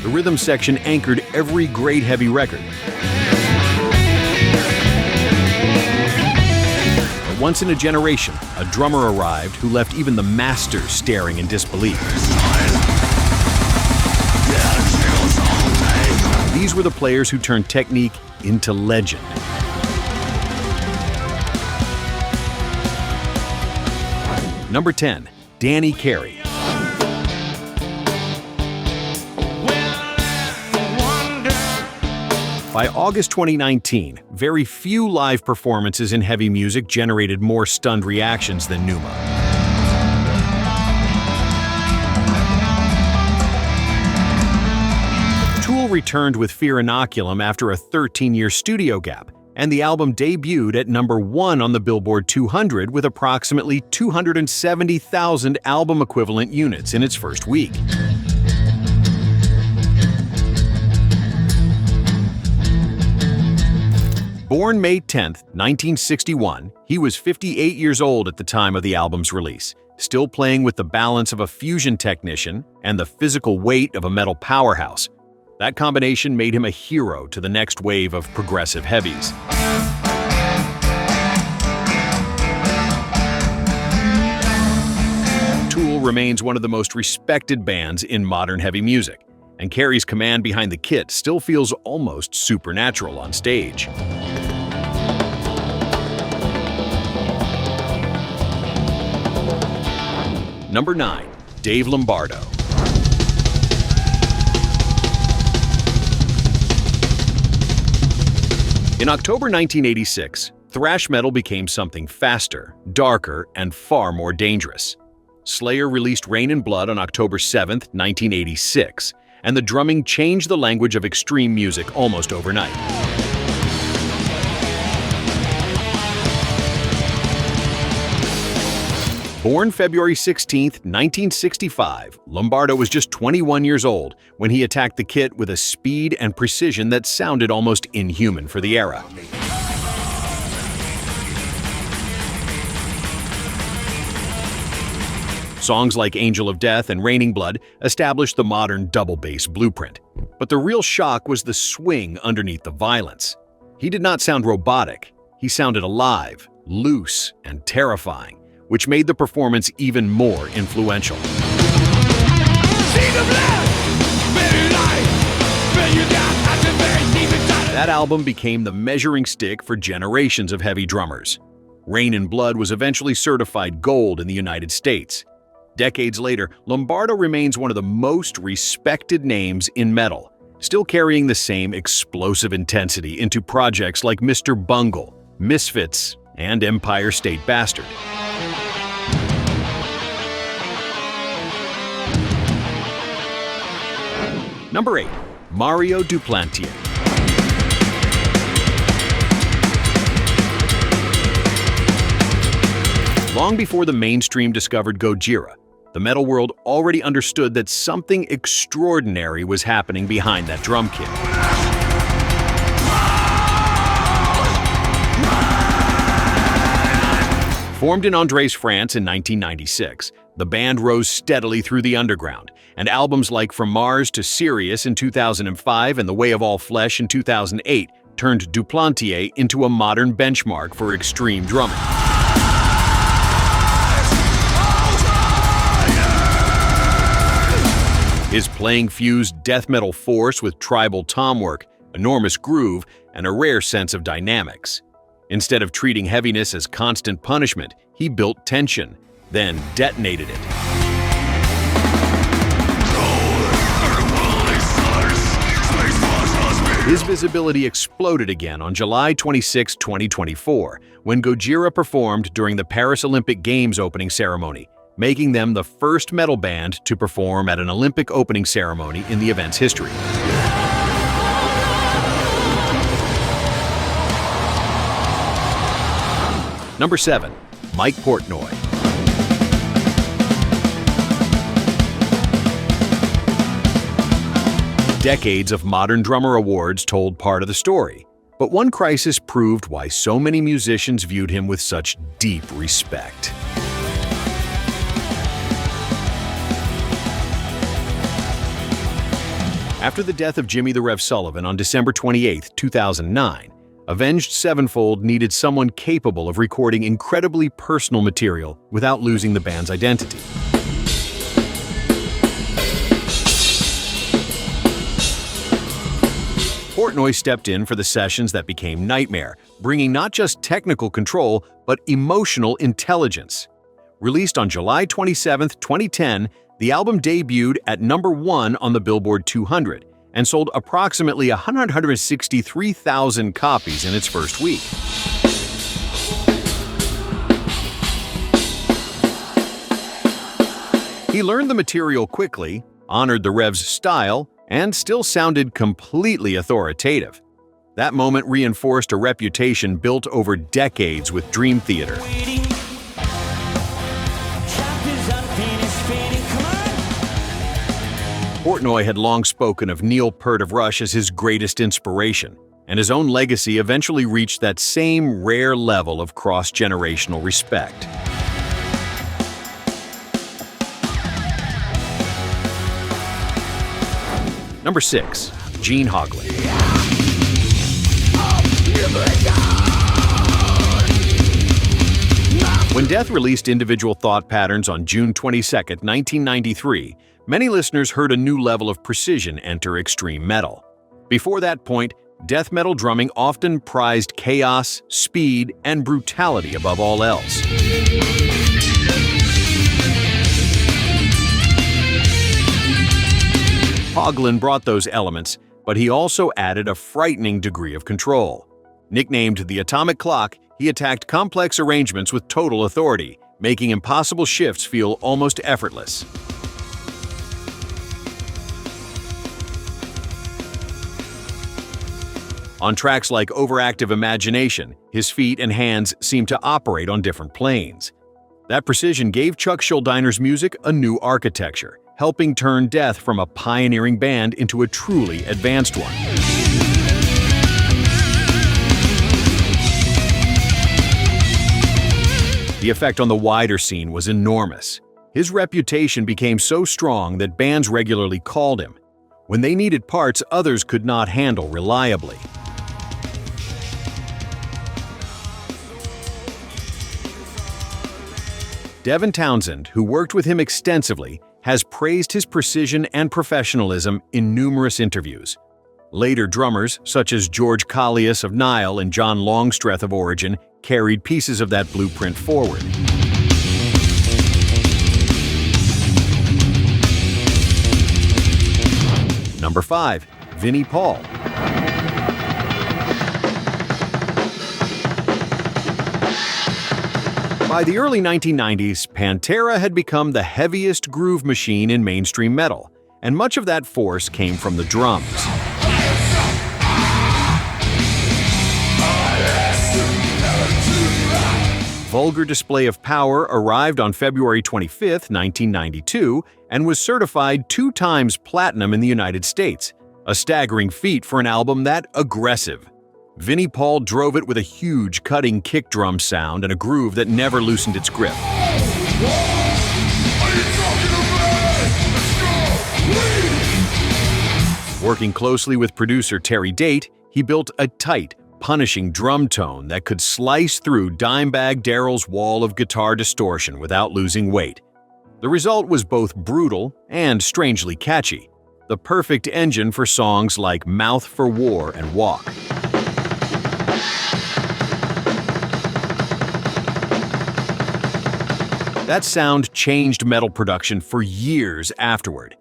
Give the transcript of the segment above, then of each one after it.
The rhythm section anchored every great heavy record. But once in a generation, a drummer arrived who left even the masters staring in disbelief. These were the players who turned technique into legend. Number 10, Danny Carey. By August 2019, very few live performances in heavy music generated more stunned reactions than Numa. Tool returned with Fear Inoculum after a 13-year studio gap, and the album debuted at number 1 on the Billboard 200 with approximately 270,000 album-equivalent units in its first week. Born May 10, 1961, he was 58 years old at the time of the album's release, still playing with the balance of a fusion technician and the physical weight of a metal powerhouse. That combination made him a hero to the next wave of progressive heavies. Tool remains one of the most respected bands in modern heavy music, and Carey's command behind the kit still feels almost supernatural on stage. Number 9, Dave Lombardo. In October 1986, thrash metal became something faster, darker, and far more dangerous. Slayer released Rain and Blood on October 7, 1986, and the drumming changed the language of extreme music almost overnight. Born February 16, 1965, Lombardo was just 21 years old when he attacked the kit with a speed and precision that sounded almost inhuman for the era. Songs like Angel of Death and Raining Blood established the modern double bass blueprint. But the real shock was the swing underneath the violence. He did not sound robotic. He sounded alive, loose, and terrifying, which made the performance even more influential. That album became the measuring stick for generations of heavy drummers. Rain and Blood was eventually certified gold in the United States. Decades later, Lombardo remains one of the most respected names in metal, still carrying the same explosive intensity into projects like Mr. Bungle, Misfits, and Empire State Bastard. Number 8, Mario Duplantier. Long before the mainstream discovered Gojira, the metal world already understood that something extraordinary was happening behind that drum kit. Formed in Andrés, France in 1996, the band rose steadily through the underground, and albums like From Mars to Sirius in 2005 and The Way of All Flesh in 2008 turned Duplantier into a modern benchmark for extreme drumming. His playing fused death metal force with tribal tom work, enormous groove, and a rare sense of dynamics. Instead of treating heaviness as constant punishment, he built tension, then detonated it. His visibility exploded again on July 26, 2024, when Gojira performed during the Paris Olympic Games opening ceremony, making them the first metal band to perform at an Olympic opening ceremony in the event's history. Number 7, Mike Portnoy. Decades of modern drummer awards told part of the story, but one crisis proved why so many musicians viewed him with such deep respect. After the death of Jimmy the Rev Sullivan on December 28, 2009, Avenged Sevenfold needed someone capable of recording incredibly personal material without losing the band's identity. Portnoy stepped in for the sessions that became Nightmare, bringing not just technical control, but emotional intelligence. Released on July 27, 2010, the album debuted at #1 on the Billboard 200 and sold approximately 163,000 copies in its first week. He learned the material quickly, honored the Rev's style, and still sounded completely authoritative. That moment reinforced a reputation built over decades with Dream Theater. Portnoy had long spoken of Neil Peart of Rush as his greatest inspiration, and his own legacy eventually reached that same rare level of cross-generational respect. Number 6. Gene Hoglan. When Death released Individual Thought Patterns on June 22, 1993, many listeners heard a new level of precision enter extreme metal. Before that point, death metal drumming often prized chaos, speed, and brutality above all else. Hoglan brought those elements, but he also added a frightening degree of control. Nicknamed the Atomic Clock, he attacked complex arrangements with total authority, making impossible shifts feel almost effortless. On tracks like Overactive Imagination, his feet and hands seemed to operate on different planes. That precision gave Chuck Schuldiner's music a new architecture, helping turn Death from a pioneering band into a truly advanced one. The effect on the wider scene was enormous. His reputation became so strong that bands regularly called him. When they needed parts others could not handle reliably. Devin Townsend, who worked with him extensively, has praised his precision and professionalism in numerous interviews. Later drummers, such as George Collius of Nile and John Longstreth of Origin, carried pieces of that blueprint forward. Number 5. Vinnie Paul. By the early 1990s, Pantera had become the heaviest groove machine in mainstream metal, and much of that force came from the drums. Vulgar Display of Power arrived on February 25, 1992, and was certified 2 times platinum in the United States, a staggering feat for an album that aggressive. Vinnie Paul drove it with a huge cutting kick drum sound and a groove that never loosened its grip. Working closely with producer Terry Date, he built a tight, punishing drum tone that could slice through Dimebag Darrell's wall of guitar distortion without losing weight. The result was both brutal and strangely catchy, the perfect engine for songs like Mouth for War and Walk. That sound changed metal production for years afterward.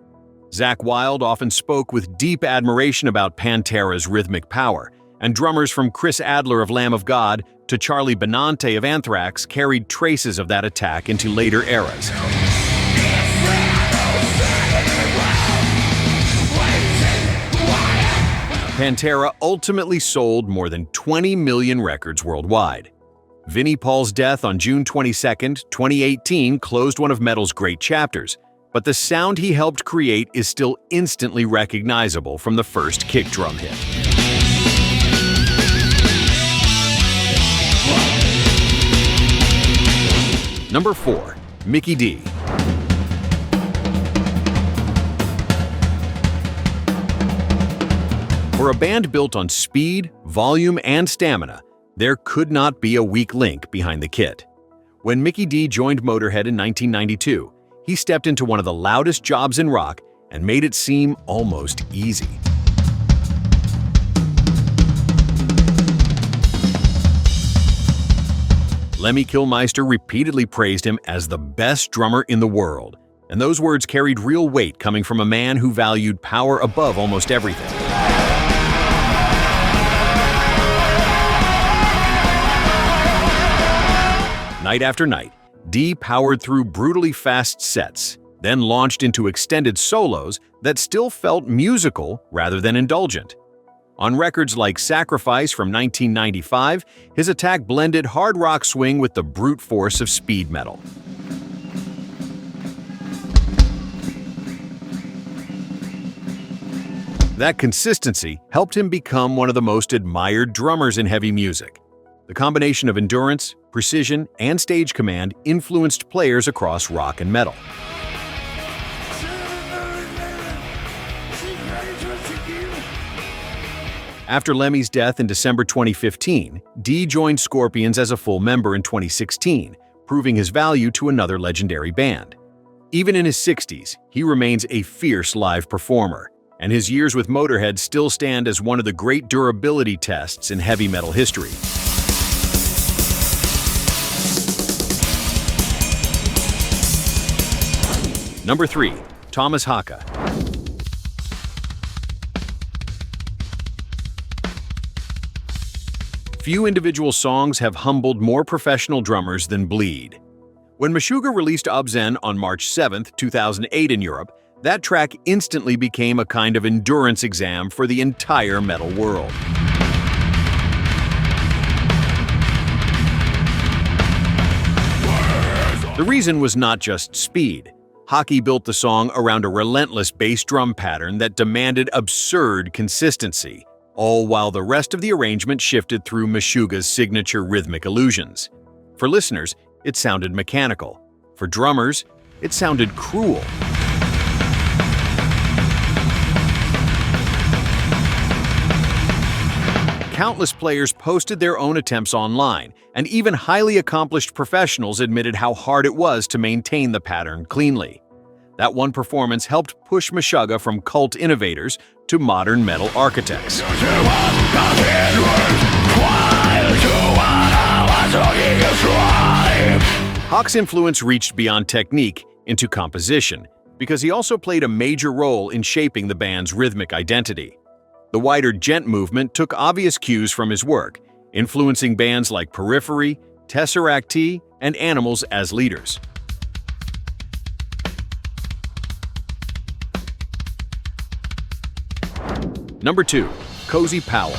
Zakk Wylde often spoke with deep admiration about Pantera's rhythmic power, and drummers from Chris Adler of Lamb of God to Charlie Benante of Anthrax carried traces of that attack into later eras. Pantera ultimately sold more than 20 million records worldwide. Vinnie Paul's death on June 22, 2018 closed one of metal's great chapters, but the sound he helped create is still instantly recognizable from the first kick drum hit. Number 4. Mikkey Dee. For a band built on speed, volume, and stamina, there could not be a weak link behind the kit. When Mikkey Dee joined Motorhead in 1992, he stepped into one of the loudest jobs in rock and made it seem almost easy. Lemmy Kilmister repeatedly praised him as the best drummer in the world, and those words carried real weight coming from a man who valued power above almost everything. Night after night, Dee powered through brutally fast sets, then launched into extended solos that still felt musical rather than indulgent. On records like Sacrifice from 1995, his attack blended hard rock swing with the brute force of speed metal. That consistency helped him become one of the most admired drummers in heavy music. The combination of endurance, precision, and stage command influenced players across rock and metal. After Lemmy's death in December 2015, Dee joined Scorpions as a full member in 2016, proving his value to another legendary band. Even in his 60s, he remains a fierce live performer, and his years with Motorhead still stand as one of the great durability tests in heavy metal history. Number 3. Tomas Haake. Few individual songs have humbled more professional drummers than Bleed. When Meshuggah released Obscene on March 7, 2008 in Europe, that track instantly became a kind of endurance exam for the entire metal world. The reason was not just speed. Haake built the song around a relentless bass drum pattern that demanded absurd consistency, all while the rest of the arrangement shifted through Meshuggah's signature rhythmic illusions. For listeners, it sounded mechanical. For drummers, it sounded cruel. Countless players posted their own attempts online, and even highly accomplished professionals admitted how hard it was to maintain the pattern cleanly. That one performance helped push Meshuggah from cult innovators to modern metal architects. Haake's influence reached beyond technique into composition, because he also played a major role in shaping the band's rhythmic identity. The wider djent movement took obvious cues from his work, influencing bands like Periphery, Tesseract T, and Animals as leaders. Number 2. Cozy Powell.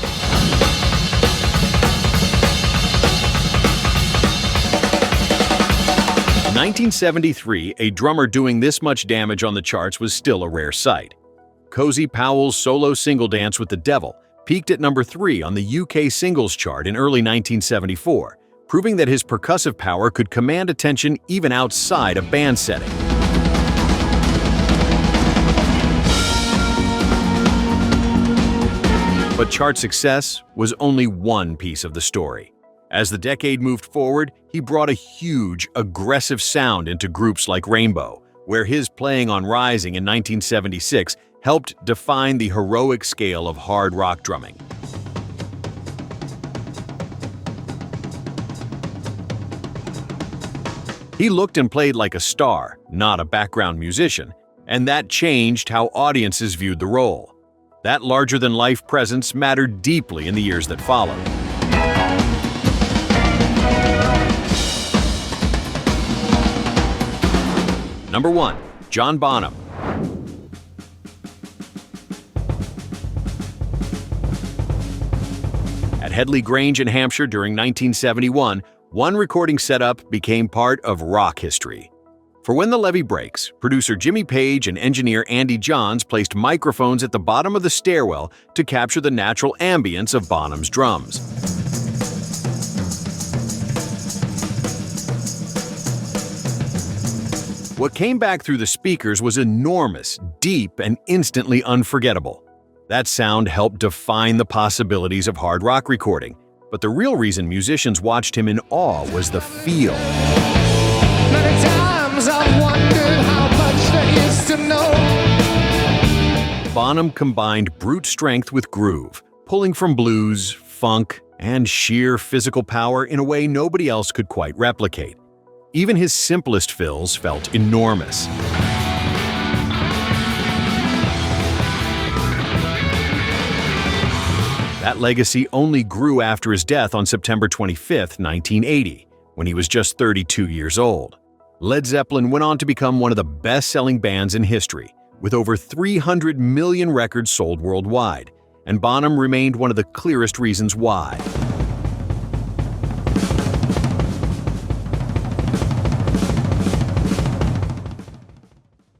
In 1973, a drummer doing this much damage on the charts was still a rare sight. Cozy Powell's solo single Dance with the Devil peaked at number 3 on the UK singles chart in early 1974, proving that his percussive power could command attention even outside a band setting. But chart success was only one piece of the story. As the decade moved forward, he brought a huge, aggressive sound into groups like Rainbow, where his playing on Rising in 1976 helped define the heroic scale of hard rock drumming. He looked and played like a star, not a background musician, and that changed how audiences viewed the role. That larger-than-life presence mattered deeply in the years that followed. Number 1. John Bonham. At Headley Grange in Hampshire during 1971, one recording setup became part of rock history. For When the Levee Breaks, producer Jimmy Page and engineer Andy Johns placed microphones at the bottom of the stairwell to capture the natural ambience of Bonham's drums. What came back through the speakers was enormous, deep, and instantly unforgettable. That sound helped define the possibilities of hard rock recording, but the real reason musicians watched him in awe was the feel. Many times I've wondered how much there is to know. Bonham combined brute strength with groove, pulling from blues, funk, and sheer physical power in a way nobody else could quite replicate. Even his simplest fills felt enormous. That legacy only grew after his death on September 25, 1980, when he was just 32 years old. Led Zeppelin went on to become one of the best-selling bands in history, with over 300 million records sold worldwide, and Bonham remained one of the clearest reasons why.